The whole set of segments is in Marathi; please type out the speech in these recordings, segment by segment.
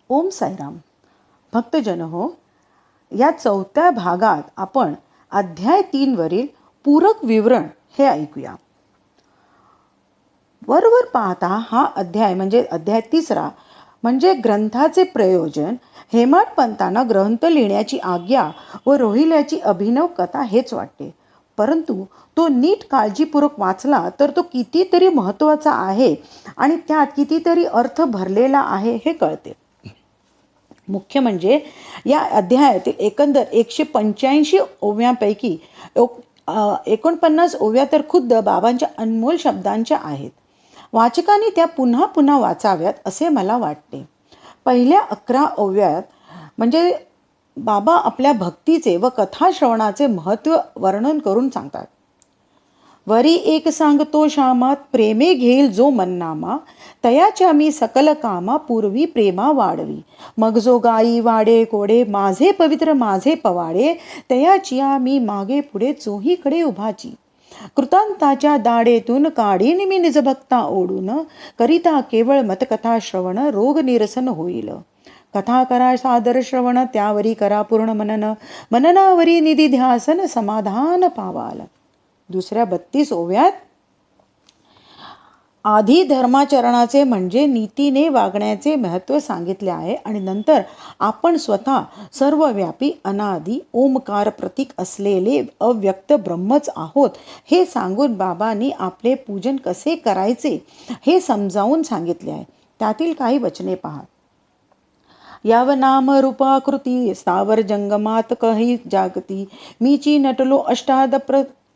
ओम साईराम. भक्तजन हो, या 4थ्या भागात आपण अध्याय 3 वरील पूरक विवरण हे ऐकूया. वरवर पाहता हा अध्याय म्हणजे अध्याय 3 म्हणजे ग्रंथाचे प्रयोजन, हेमाडपंतांना ग्रंथ लिहिण्याची आज्ञा व रोहिल्याची अभिनव कथा हेच वाटते. परंतु तो नीट काळजीपूर्वक वाचला तर तो कितीतरी महत्त्वाचा आहे आणि त्यात कितीतरी अर्थ भरलेला आहे हे कळते. मुख्य म्हणजे या अध्यायातील एकंदर 185 ओव्यांपैकी 49 ओव्या तर खुद्द बाबांच्या अनमोल शब्दांच्या आहेत. वाचकांनी त्या पुन्हा पुन्हा वाचाव्यात असे मला वाटते. पहिल्या 11 ओव्यात म्हणजे बाबा आपल्या भक्तीचे व कथा श्रवणाचे महत्त्व वर्णन करून सांगतात. वरी एक सांगतो श्यामात प्रेमे घेईल जो मन्नामा, तयाच्या मी सकल कामा पूर्वी प्रेमा वाढवी. मग जो गाई वाडे कोडे माझे पवित्र माझे पवाडे, तयाचिया मी मागे पुढे चोहीकडे उभाची. कृतांताच्या दाडेतून काढीन मी निजभक्ता ओढून, करिता केवळ मतकथा श्रवण रोग निरसन होईल. कथा करा सादर श्रवण त्यावरी करा पूर्ण मनन, मननावरी निधी ध्यासन समाधान पावाल. दुसऱ्या 32 ओव्यात आधी धर्माचरणाचे म्हणजे नीतीने वागण्याचे महत्त्व सांगितले आहे आणि नंतर आपण स्वतः सर्वव्यापी अनादी ओमकार प्रतीक असलेले अव्यक्त ब्रह्मच आहोत हे सांगून बाबांनी आपले पूजन कसे करायचे हे समजावून सांगितले आहे. त्यातील काही वचने पहा. याव नाम रूपाकृती स्थावर जंगमात कही जागती, मीची नटलो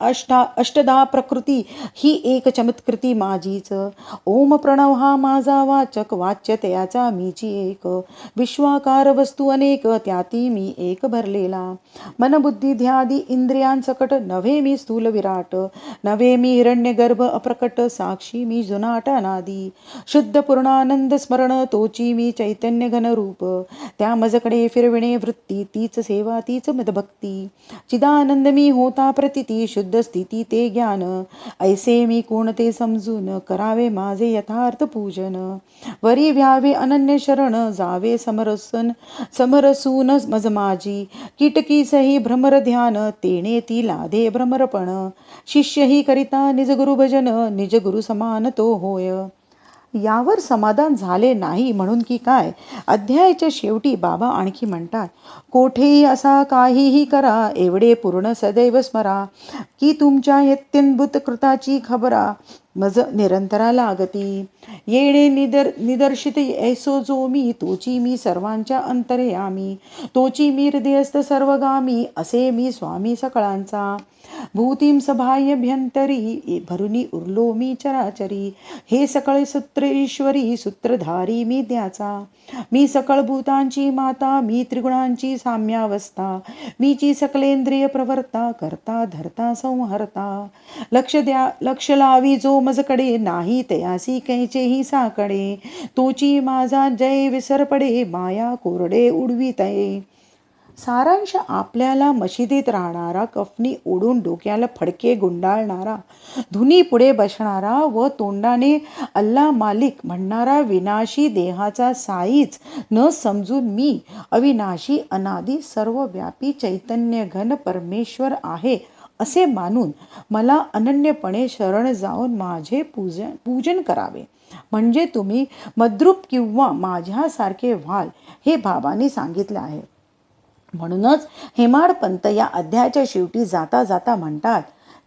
अष्टधा प्रकृती ही एक चमत्कृती माझीच. ओम प्रणव हा माझा वाचक वाच्य त्याचा मीची एक, विश्वाकार वस्तू अनेक त्याती मी एक भरलेला. मनबुद्धी ध्यादी इंद्रियांसकट नव्हे मी स्थूल विराट, नव्हे मी हिरण्यगर्भ अप्रकट साक्षी मी जुनाट अनादी. शुद्ध पूर्णानंद स्मरण तोची मी चैतन्य घनरूप, त्या मजकडे फिरविणे वृत्ती तीच सेवा तीच मदभक्ती. चिदानंद मी होता प्रतिती शुद्ध स्थिती ते ज्ञान, ऐसे मी कोणते समजून करावे माझे यथार्थ पूजन. वरी व्हावे अनन्य शरण जावे समरसून मज माझी, कीटकी सही भ्रमर ध्यान तेने ती लादे भ्रमरपण. शिष्य ही करिता निज गुरु भजन निज गुरु समान तो होय. यावर समाधान झाले नाही म्हणून की काय, अध्यायाच्या शेवटी बाबा आणखी म्हणतात, कोठेही असा काहीही करा एवढे पूर्ण सदैव स्मरा, की तुमच्या यत्यंभूत कृताची खबरा मज निरंतरा लागती. येणे निदर्शित ऐसो जो मी तोची मी सर्वांच्या अंतर्यामी, तोची मी हृदयस्थ सर्वगामी असे मी स्वामी सकळांचा. भूतीम सभायभ्यंतरी भरुनी उरलो मी चराचरी, हे सकळ सूत्र ईश्वरी सूत्रधारी मी त्याचा. मी सकळ भूतांची माता मी त्रिगुणांची साम्यावस्था, मीची सकलेंद्रिय प्रवर्ता करता धरता संहर्ता. लक्ष लावी जो मजकडे नाही तयासी कैचेही साकडे, तोची माझा जय विसर पडे माया कोरडे उडवीतये. सारांश आपल्याला मशिदीत राहणारा, कफनी ओढून डोक्याला फडके गुंडाळणारा, धुनी पुढे बसणारा व तोंडाने अल्ला मालिक म्हणणारा विनाशी देहाचा साईच न समजून मी अविनाशी अनादी सर्वव्यापी चैतन्य घन परमेश्वर आहे असे मानून मला अनन्यपणे शरण जाऊन माझे पूजन करावे, म्हणजे तुम्ही मद्रूप किंवा माझ्यासारखे व्हाल हे बाबांनी सांगितले आहे. म्हणूनच हेमाडपंत या अध्यायाच्या शेवटी जाता जाता म्हणतात,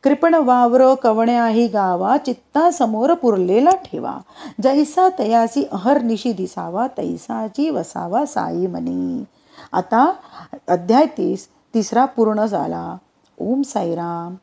कृपण वावर कवण्याही गावा चित्ता समोर पुरलेला ठेवा, जैसा तयासी अहर्निशी दिसावा तैसाची वसावा साई मनी. आता अध्याय 3 पूर्ण झाला. ओम साईराम.